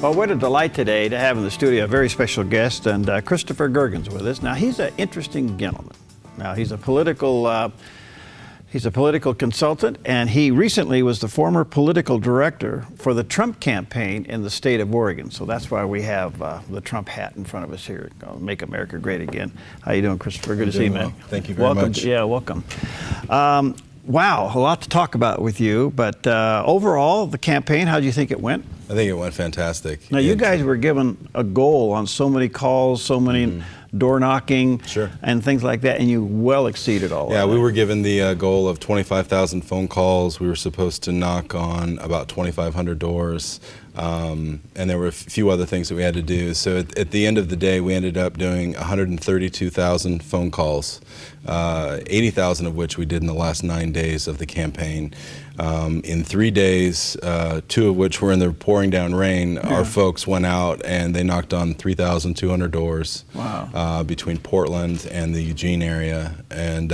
Well, what a delight today to have in the studio a very special guest, and Christopher Gergen's with us. Now, he's an interesting gentleman. Now, he's a political consultant, and he recently was the former political director for the Trump campaign in the state of Oregon. So that's why we have the Trump hat in front of us here. Make America Great Again. How you doing, Christopher? Good to see you, man. Thank you very much. Yeah, welcome. Wow, a lot to talk about with you, but overall, the campaign, how do you think it went? I think it went fantastic. Now, you guys were given a goal on so many calls, so many door knocking, and things like that, and you well exceeded all of that. Yeah, we were given the goal of 25,000 phone calls. We were supposed to knock on about 2,500 doors, and there were a few other things that we had to do. So at the end of the day, we ended up doing 132,000 phone calls, 80,000 of which we did in the last 9 days of the campaign. In 3 days, 2 of which were in the pouring down rain, our folks went out and they knocked on 3,200 doors. Wow. Between Portland and the Eugene area. And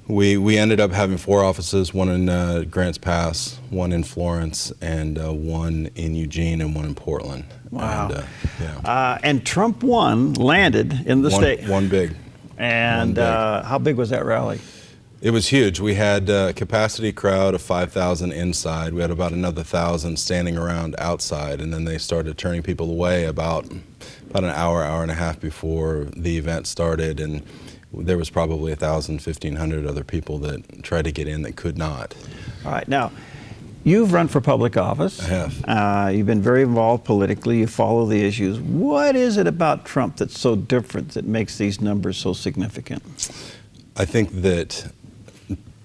we ended up having 4 offices, one in Grants Pass, one in Florence, and one in Eugene, and one in Portland. Wow. And Trump landed in the state. One big. And how big was that rally? It was huge. We had a capacity crowd of 5,000 inside. We had about another 1,000 standing around outside, and then they started turning people away about an hour and a half before the event started, and there was probably 1,000, 1,500 other people that tried to get in that could not. All right. Now, you've run for public office. I have. You've been very involved politically. You follow the issues. What is it about Trump that's so different that makes these numbers so significant? I think that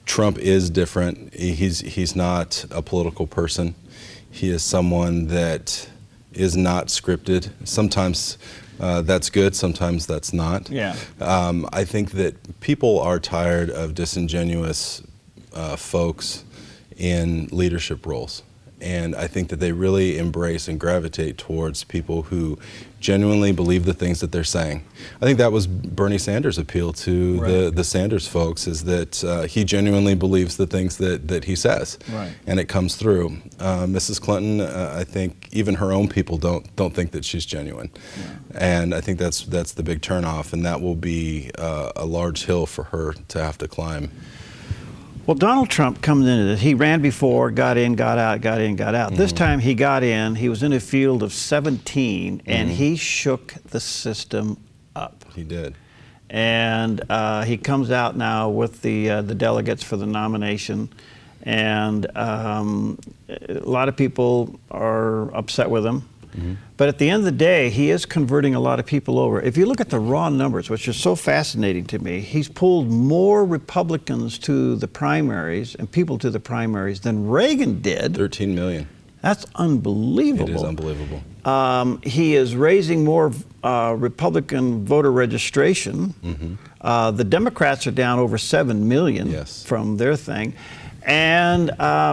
Trump is different. He's not a political person. He is someone that is not scripted. Sometimes that's good, sometimes that's not. Yeah. I think that people are tired of disingenuous folks in leadership roles. And I think that they really embrace and gravitate towards people who genuinely believe the things that they're saying. I think that was Bernie Sanders' appeal to the Sanders folks, is that he genuinely believes the things that he says, and it comes through. Mrs. Clinton, I think even her own people don't think that she's genuine, and I think that's the big turnoff, and that will be a large hill for her to have to climb. Well, Donald Trump comes into this. He ran before, got in, got out, got in, got out. This time he got in. He was in a field of 17, and he shook the system up. He did. And he comes out now with the delegates for the nomination, and a lot of people are upset with him. But at the end of the day, he is converting a lot of people over. If you look at the raw numbers, which are so fascinating to me, he's pulled more Republicans to the primaries and people to the primaries than Reagan did. 13 million. That's unbelievable. It is unbelievable. He is raising more Republican voter registration. The Democrats are down over 7 million from their thing. And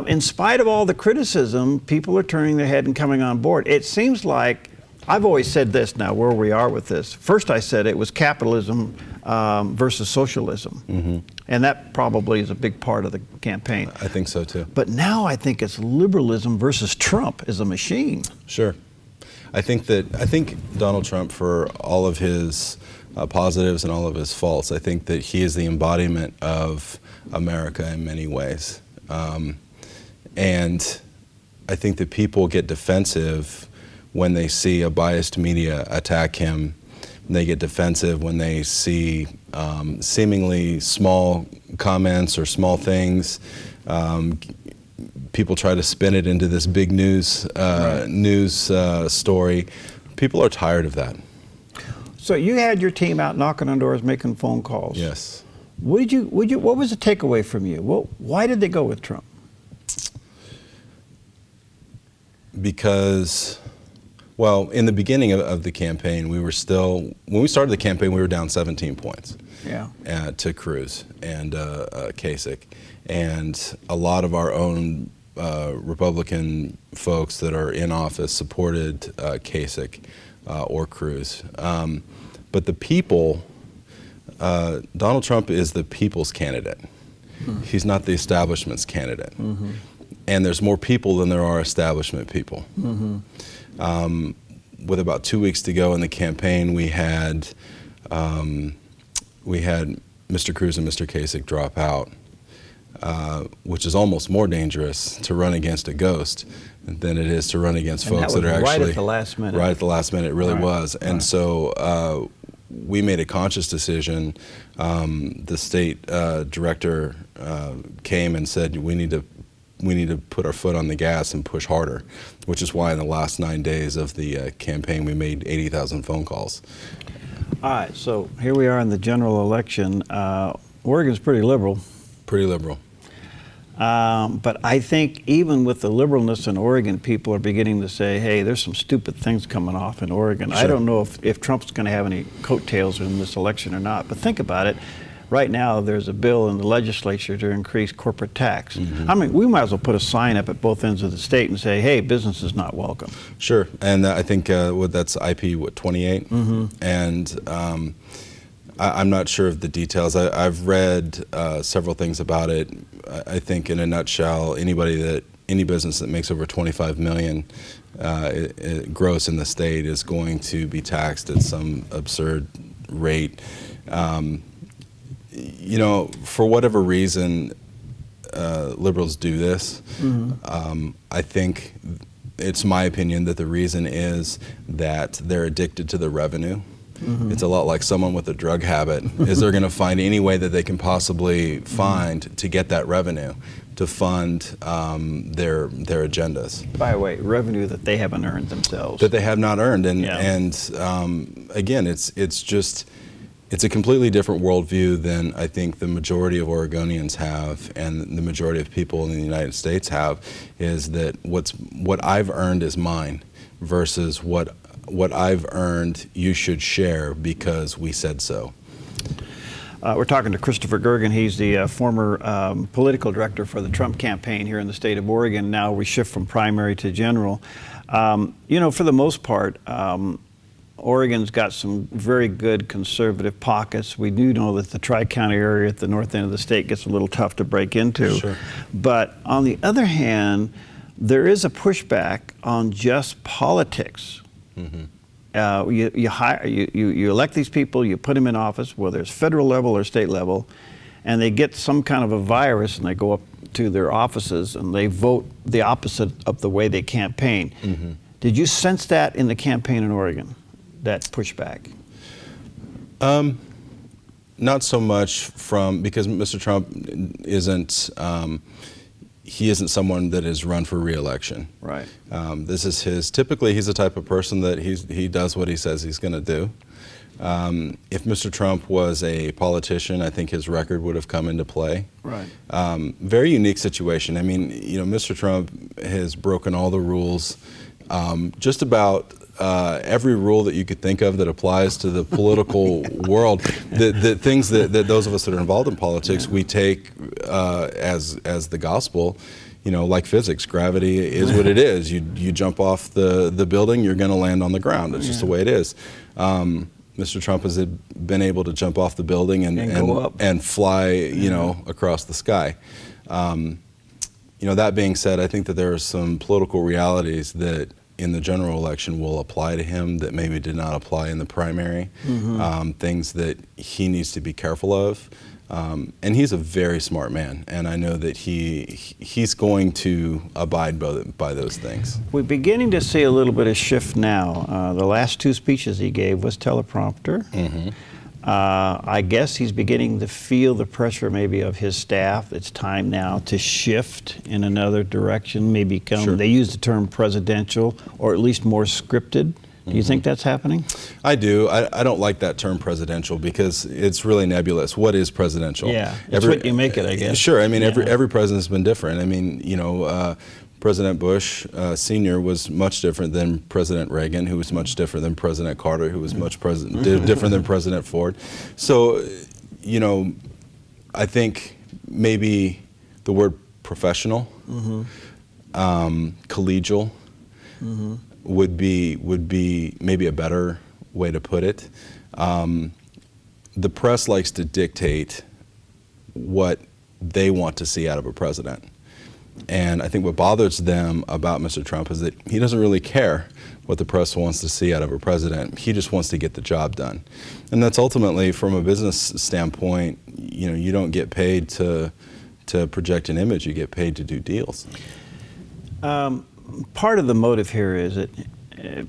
in spite of all the criticism, people are turning their head and coming on board. It seems like, I've always said this now, where we are with this. First I said it was capitalism versus socialism. And that probably is a big part of the campaign. I think so too. But now I think it's liberalism versus Trump as a machine. Sure. I think Donald Trump, for all of his positives and all of his faults, I think that he is the embodiment of America in many ways. And I think that people get defensive when they see a biased media attack him. They get defensive when they see seemingly small comments or small things. People try to spin it into this big news story. People are tired of that. So you had your team out knocking on doors, making phone calls. Yes. What was the takeaway from you? Why did they go with Trump? Because, well, in the beginning of the campaign, when we started the campaign, we were down 17 points to Cruz and Kasich. And a lot of our own Republican folks that are in office supported Kasich or Cruz. But the people, Donald Trump is the people's candidate. He's not the establishment's candidate. And there's more people than there are establishment people. With about 2 weeks to go in the campaign, we had Mr. Cruz and Mr. Kasich drop out, which is almost more dangerous to run against a ghost than it is to run against folks that are actually right at the last minute. Right at the last minute, it really was. And so we made a conscious decision. The state director came and said, we need to put our foot on the gas and push harder, which is why in the last 9 days of the campaign we made 80,000 phone calls. All right, so here we are in the general election. Oregon's pretty liberal. Pretty liberal. But I think even with the liberalness in Oregon, people are beginning to say, hey, there's some stupid things coming off in Oregon. Sure. I don't know if Trump's going to have any coattails in this election or not, but think about it. Right now, there's a bill in the legislature to increase corporate tax. Mm-hmm. I mean, we might as well put a sign up at both ends of the state and say, hey, business is not welcome. Sure, and I think that's IP, 28? Mm-hmm. And I'm not sure of the details. I've read several things about it. I think in a nutshell, any business that makes over $25 million gross in the state is going to be taxed at some absurd rate. You know, for whatever reason, liberals do this. Mm-hmm. I think it's my opinion that the reason is that they're addicted to the revenue. Mm-hmm. It's a lot like someone with a drug habit. Is they're going to find any way that they can possibly find to get that revenue to fund their agendas. By the way, revenue that they haven't earned themselves. That they have not earned, and again, it's a completely different worldview than I think the majority of Oregonians have, and the majority of people in the United States have. Is that what I've earned is mine, versus what I've earned you should share because we said so. We're talking to Christopher Gergen. He's the former political director for the Trump campaign here in the state of Oregon. Now we shift from primary to general. You know, for the most part, Oregon's got some very good conservative pockets. We do know that the Tri-County area at the north end of the state gets a little tough to break into. Sure. But on the other hand, there is a pushback on just politics. Mm-hmm. You elect these people, you put them in office, whether it's federal level or state level, and they get some kind of a virus and they go up to their offices and they vote the opposite of the way they campaign. Mm-hmm. Did you sense that in the campaign in Oregon, that pushback? Not so much because Mr. Trump isn't. He isn't someone that is run for re-election. Right. This is typically he's the type of person that he does what he says he's going to do. If Mr. Trump was a politician, I think his record would have come into play. Right. Very unique situation. I mean, you know, Mr. Trump has broken all the rules, just about every rule that you could think of that applies to the political world. The things that those of us that are involved in politics, we take as the gospel, you know, like physics. Gravity is what it is. You jump off the building, you're going to land on the ground. It's just the way it is. Mr. Trump has been able to jump off the building and fly, you know, across the sky. You know, that being said, I think that there are some political realities that in the general election will apply to him that maybe did not apply in the primary. Mm-hmm. Things that he needs to be careful of. And he's a very smart man, and I know that he's going to abide by those things. We're beginning to see a little bit of shift now. The last two speeches he gave was teleprompter. Mm-hmm. I guess he's beginning to feel the pressure maybe of his staff. It's time now to shift in another direction, maybe become, sure. They use the term presidential, or at least more scripted. Do you think that's happening? I do. I don't like that term presidential because it's really nebulous. What is presidential? Yeah, that's what you make it, I guess. Sure. I mean, every president's been different. I mean, you know, President Bush Sr. was much different than President Reagan, who was much different than President Carter, who was much different than President Ford. So, you know, I think maybe the word professional, mm-hmm. Collegial, mm-hmm. would be maybe a better way to put it. The press likes to dictate what they want to see out of a president. And I think what bothers them about Mr. Trump is that he doesn't really care what the press wants to see out of a president. He just wants to get the job done. And that's ultimately, from a business standpoint, you don't get paid to project an image, you get paid to do deals. Part of the motive here is that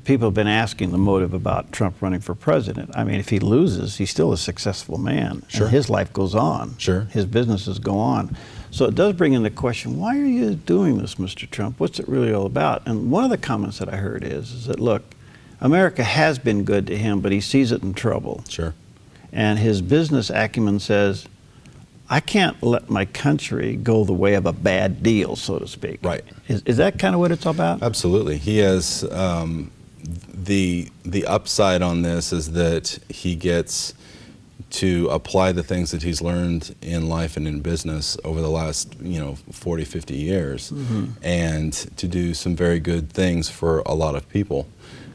people have been asking the motive about Trump running for president. I mean, if he loses, he's still a successful man. Sure. And his life goes on. Sure. His businesses go on. So it does bring in the question, why are you doing this, Mr. Trump? What's it really all about? And one of the comments that I heard is that, look, America has been good to him, but he sees it in trouble. Sure. And his business acumen says, I can't let my country go the way of a bad deal, so to speak. Right. Is that kind of what it's all about? Absolutely. He has the upside on this is that he gets to apply the things that he's learned in life and in business over the last 40, 50 years, and to do some very good things for a lot of people.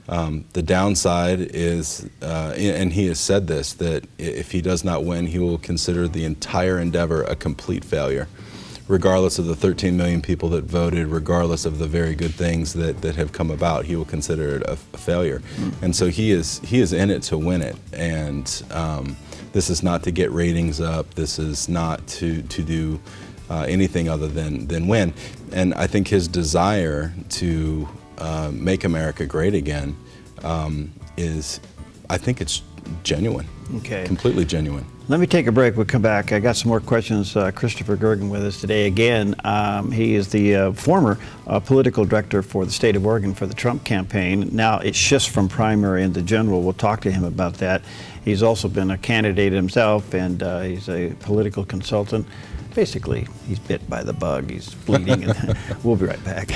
The downside is, and he has said this, that if he does not win, he will consider the entire endeavor a complete failure, regardless of the 13 million people that voted, regardless of the very good things that have come about. He will consider it a failure. And so he is in it to win it. And this is not to get ratings up. This is not to do anything other than win. And I think his desire to make America great again I think it's genuine. Okay. Completely genuine. Let me take a break. We'll come back. I got some more questions. Christopher Gergen with us today again. He is the former political director for the state of Oregon for the Trump campaign. Now it shifts from primary into general. We'll talk to him about that. He's also been a candidate himself, and he's a political consultant. Basically, he's bit by the bug. He's bleeding. And we'll be right back.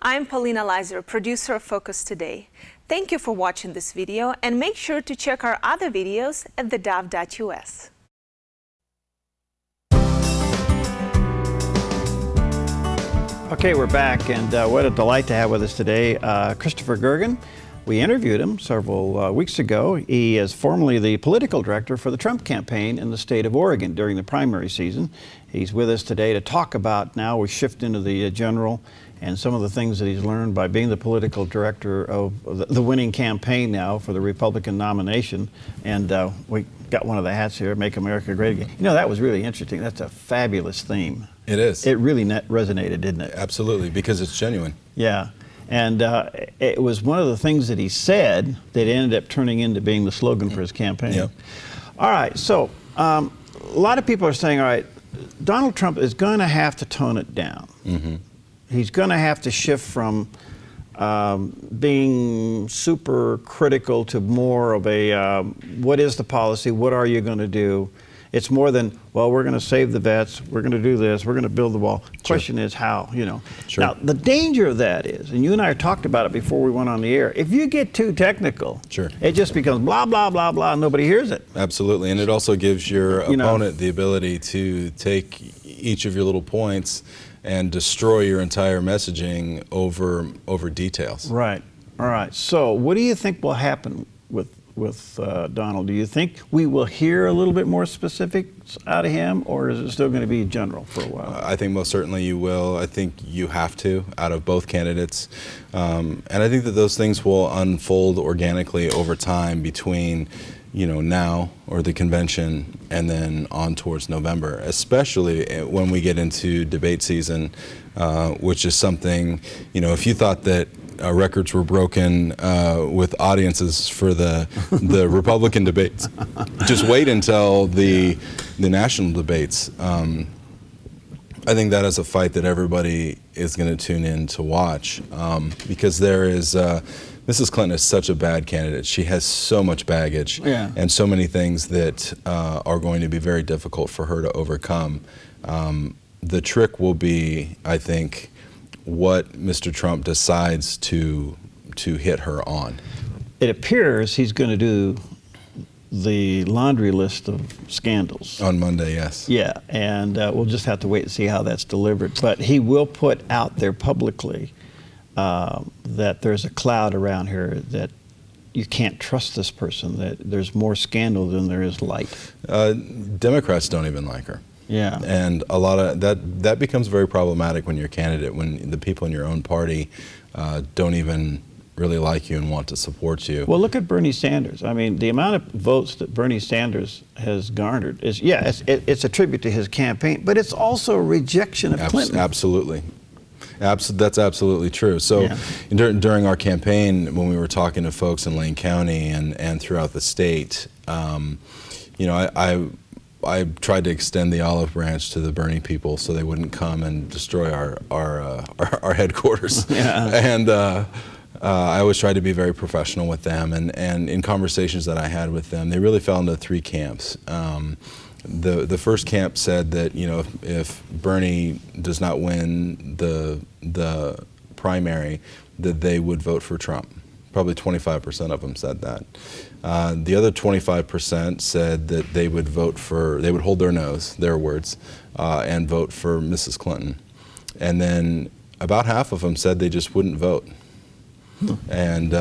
I'm Paulina Leiser, producer of Focus Today. Thank you for watching this video, and make sure to check our other videos at theDove.us. Okay, we're back, and what a delight to have with us today Christopher Gergen. We interviewed him several weeks ago. He is formerly the political director for the Trump campaign in the state of Oregon during the primary season. He's with us today to talk about, now we shift into the general, and some of the things that he's learned by being the political director of the winning campaign now for the Republican nomination. And we got one of the hats here, Make America Great Again. You know, that was really interesting. That's a fabulous theme. It is. It really resonated, didn't it? Absolutely, because it's genuine. Yeah. And it was one of the things that he said that ended up turning into being the slogan for his campaign. Yep. All right, so a lot of people are saying, all right, Donald Trump is going to have to tone it down. He's going to have to shift from being super critical to more of a, what is the policy, what are you going to do? It's more than, well, we're going to save the vets, we're going to do this, we're going to build the wall. The question is how, you know. Sure. Now, the danger of that is, and you and I talked about it before we went on the air, if you get too technical, it just becomes blah, blah, blah, blah, and nobody hears it. Absolutely, and it also gives your opponent the ability to take each of your little points and destroy your entire messaging over details. Right. All right. So what do you think will happen with Donald? Do you think we will hear a little bit more specifics out of him, or is it still going to be general for a while? I think most certainly you will. I think you have to, out of both candidates. And I think that those things will unfold organically over time between now or the convention and then on towards November, especially when we get into debate season, which is something, if you thought that records were broken with audiences for the Republican debates, just wait until the national debates. I think that is a fight that everybody is going to tune in to watch, because there is Mrs. Clinton is such a bad candidate. She has so much baggage and so many things that are going to be very difficult for her to overcome. The trick will be, I think, what Mr. Trump decides to hit her on. It appears he's going to do the laundry list of scandals. On Monday, yes. Yeah, and we'll just have to wait and see how that's delivered. But he will put out there publicly that there's a cloud around here that you can't trust this person, that there's more scandal than there is light. Democrats don't even like her. Yeah. And a lot of that becomes very problematic when you're a candidate, when the people in your own party don't even really like you and want to support you. Well, look at Bernie Sanders. I mean, the amount of votes that Bernie Sanders has garnered is, yeah, it's a tribute to his campaign, but it's also a rejection of Clinton. Absolutely. That's absolutely true. So yeah. During our campaign, when we were talking to folks in Lane County and throughout the state, you know, I tried to extend the olive branch to the Bernie people so they wouldn't come and destroy our headquarters. Yeah. And I always tried to be very professional with them, and in conversations that I had with them, they really fell into three camps. The first camp said that, you know, if Bernie does not win the primary, that they would vote for Trump. Probably 25% of them said that. The other 25% said that they would hold their nose, their words, and vote for Mrs. Clinton. And then about half of them said they just wouldn't vote. And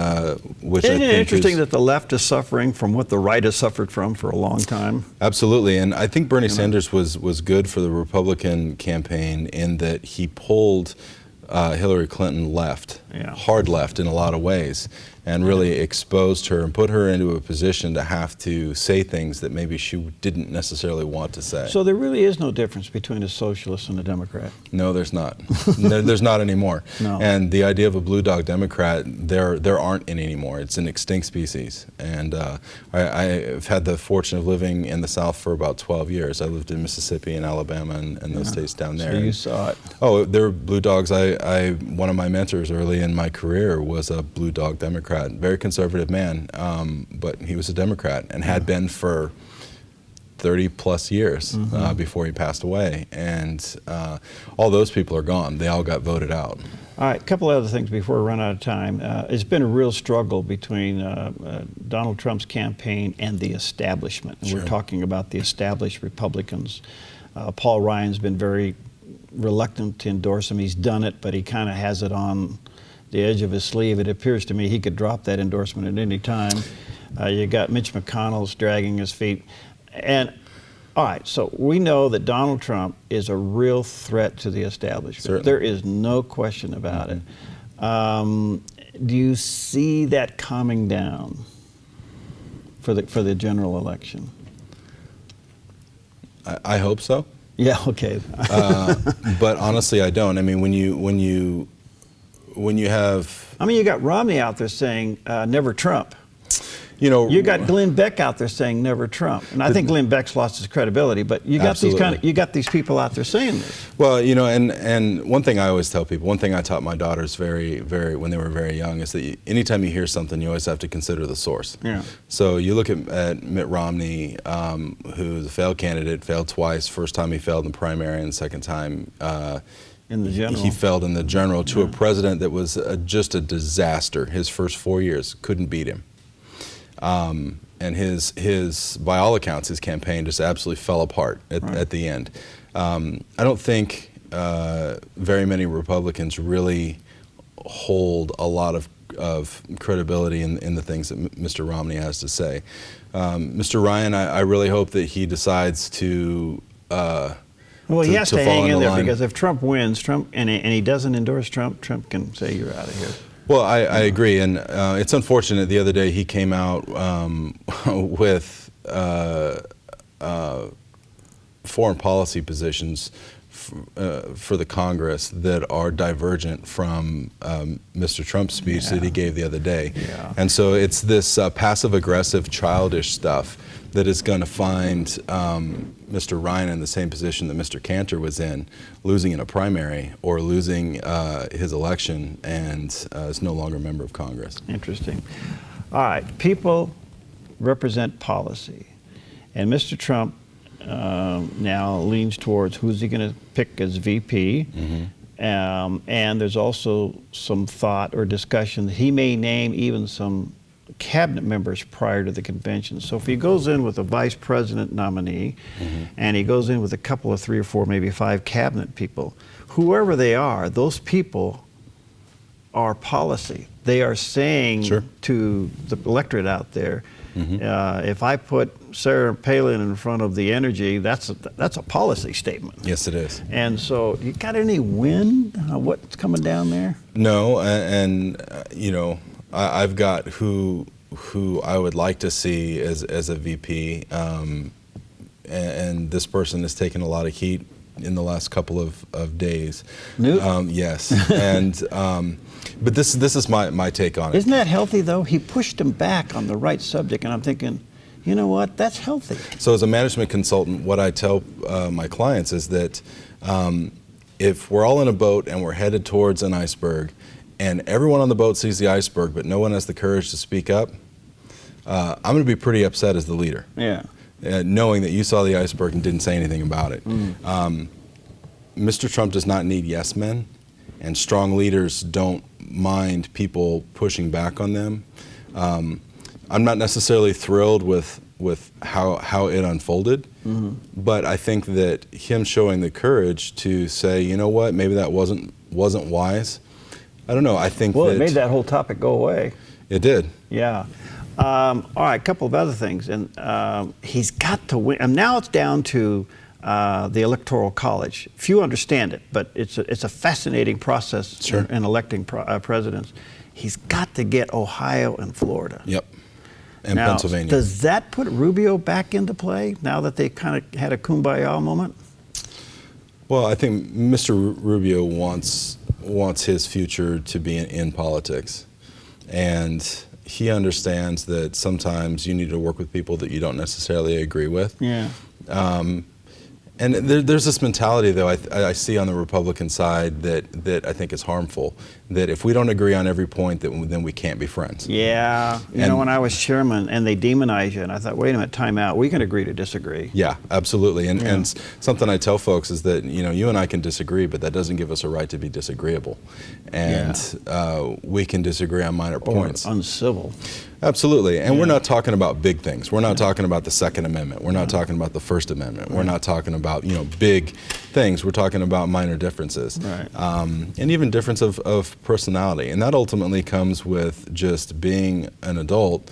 which Isn't I it think interesting that the left is suffering from what the right has suffered from for a long time? Absolutely, and I think Bernie Sanders was good for the Republican campaign in that he pulled Hillary Clinton left, hard left in a lot of ways, and really exposed her and put her into a position to have to say things that maybe she didn't necessarily want to say. So there really is no difference between a socialist and a Democrat? No, there's not. There's not anymore. No. And the idea of a blue dog Democrat, there aren't any anymore. It's an extinct species. And I've had the fortune of living in the South for about 12 years. I lived in Mississippi and Alabama and those states down there. So you saw it. Oh, there were blue dogs. One of my mentors early in my career was a blue dog Democrat. Very conservative man, but he was a Democrat and had been for 30 plus years before he passed away. And all those people are gone. They all got voted out. All right, a couple other things before we run out of time. It's been a real struggle between Donald Trump's campaign and the establishment. And we're talking about the established Republicans. Paul Ryan's been very reluctant to endorse him. He's done it, but he kind of has it on the edge of his sleeve. It appears to me he could drop that endorsement at any time. You got Mitch McConnell's dragging his feet. And all right, so we know that Donald Trump is a real threat to the establishment. Certainly. There is no question about it. Do you see that calming down for the general election? I hope so. Yeah, okay. But honestly, I don't. I mean, when you have... I mean, you got Romney out there saying, never Trump. You know, you got Glenn Beck out there saying never Trump, and I think Glenn Beck's lost his credibility. But you got you got these people out there saying this. Well, you know, and one thing I always tell people, one thing I taught my daughters when they were very young, is that anytime you hear something, you always have to consider the source. Yeah. So you look at Mitt Romney, who's a failed candidate, failed twice. First time he failed in the primary, and the second time in the general. He failed in the general to a president that was just a disaster. His first 4 years couldn't beat him. And his, by all accounts, his campaign just absolutely fell apart at the end. I don't think very many Republicans really hold a lot of credibility in the things that Mr. Romney has to say. Mr. Ryan, I really hope that he decides to well, he has to hang in there, because if Trump wins, and he doesn't endorse Trump, Trump can say you're out of here. Well, I agree, and it's unfortunate. The other day he came out with foreign policy positions for the Congress that are divergent from Mr. Trump's speech that he gave the other day. Yeah. And so it's this passive-aggressive, childish stuff that is going to find Mr. Ryan in the same position that Mr. Cantor was in, losing in a primary or losing his election, and is no longer a member of Congress. Interesting. All right, people represent policy, and Mr. Trump now leans towards who's he going to pick as VP. And there's also some thought or discussion that he may name even some cabinet members prior to the convention. So if he goes in with a vice president nominee, and he goes in with a couple of 3 or 4, maybe 5 cabinet people, whoever they are, those people are policy. they are saying Sure. to the electorate out there, if I put Sarah Palin in front of the energy, that's a policy statement. Yes, it is. And so, you got any wind on what's coming down there? No, and you know, I've got who I would like to see as a VP, and this person has taken a lot of heat in the last couple of days. Yes, and but this is my take on it. Isn't that healthy though? He pushed him back on the right subject, and I'm thinking, you know what? That's healthy. So as a management consultant, what I tell my clients is that if we're all in a boat and we're headed towards an iceberg, and everyone on the boat sees the iceberg, but no one has the courage to speak up, I'm going to be pretty upset as the leader. Yeah. Knowing that you saw the iceberg and didn't say anything about it. Mr. Trump does not need yes men, and strong leaders don't mind people pushing back on them. I'm not necessarily thrilled with how it unfolded, but I think that him showing the courage to say, you know what, maybe that wasn't wise. I don't know. I think it made that whole topic go away. It did. Yeah. All right, a couple of other things, and he's got to win. And now it's down to the Electoral College. Few understand it, but it's a fascinating process in electing presidents. He's got to get Ohio and Florida. Yep. And now, Pennsylvania. Does that put Rubio back into play now that they kind of had a kumbaya moment? Well, I think Mr. Rubio wants his future to be in politics, and he understands that sometimes you need to work with people that you don't necessarily agree with. Yeah. And there's this mentality, though, I see on the Republican side that I think is harmful, that if we don't agree on every point, then we can't be friends. Yeah. You know, when I was chairman and they demonize you, and I thought, wait a minute, time out. We can agree to disagree. Yeah, absolutely. And something I tell folks is that, you know, you and I can disagree, but that doesn't give us a right to be disagreeable. And we can disagree on minor points. Uncivil. Absolutely. And we're not talking about big things. We're not talking about the Second Amendment. We're not talking about the First Amendment. We're not talking about, you know, big things. We're talking about minor differences. Right. And even difference of personality. And that ultimately comes with just being an adult,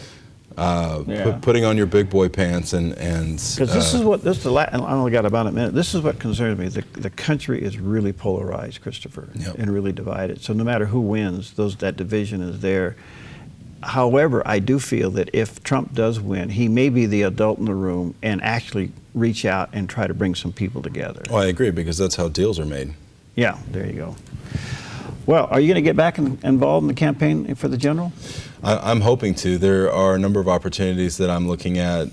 putting on your big boy pants and because this is what, I only got about a minute. This is what concerns me. The country is really polarized, Christopher, and really divided. So no matter who wins, that division is there. However, I do feel that if Trump does win, he may be the adult in the room and actually reach out and try to bring some people together. Oh, I agree, because that's how deals are made. Yeah, there you go. Well, are you going to get back involved in the campaign for the general? I'm hoping to. There are a number of opportunities that I'm looking at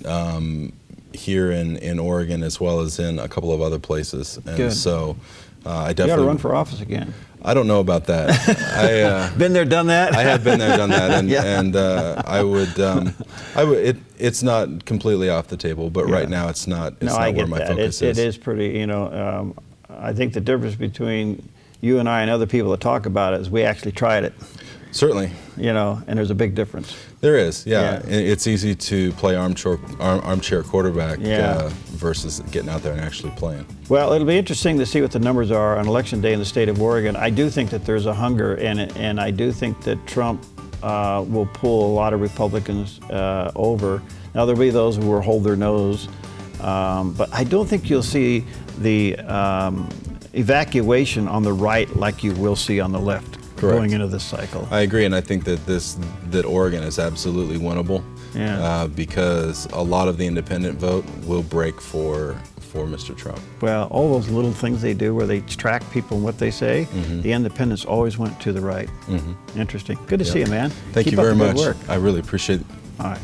here in Oregon, as well as in a couple of other places. And Good. so I definitely... You got to run for office again. I don't know about that. Been there, done that. I have been there, done that, and I would. It's not completely off the table, but right now it's not. It's not where my focus is. It is pretty. You know, I think the difference between you and I and other people that talk about it is we actually tried it. Certainly. You know, and there's a big difference. There is, yeah. It's easy to play armchair quarterback versus getting out there and actually playing. Well, it'll be interesting to see what the numbers are on Election Day in the state of Oregon. I do think that there's a hunger, and I do think that Trump will pull a lot of Republicans over. Now, there'll be those who will hold their nose, but I don't think you'll see the evacuation on the right like you will see on the left. Correct. Going into this cycle. I agree, and I think that Oregon is absolutely winnable because a lot of the independent vote will break for Mr. Trump. Well, all those little things they do where they track people and what they say, the independents always went to the right. Interesting. Good to see you, man. Thank you very much. I really appreciate it. All right.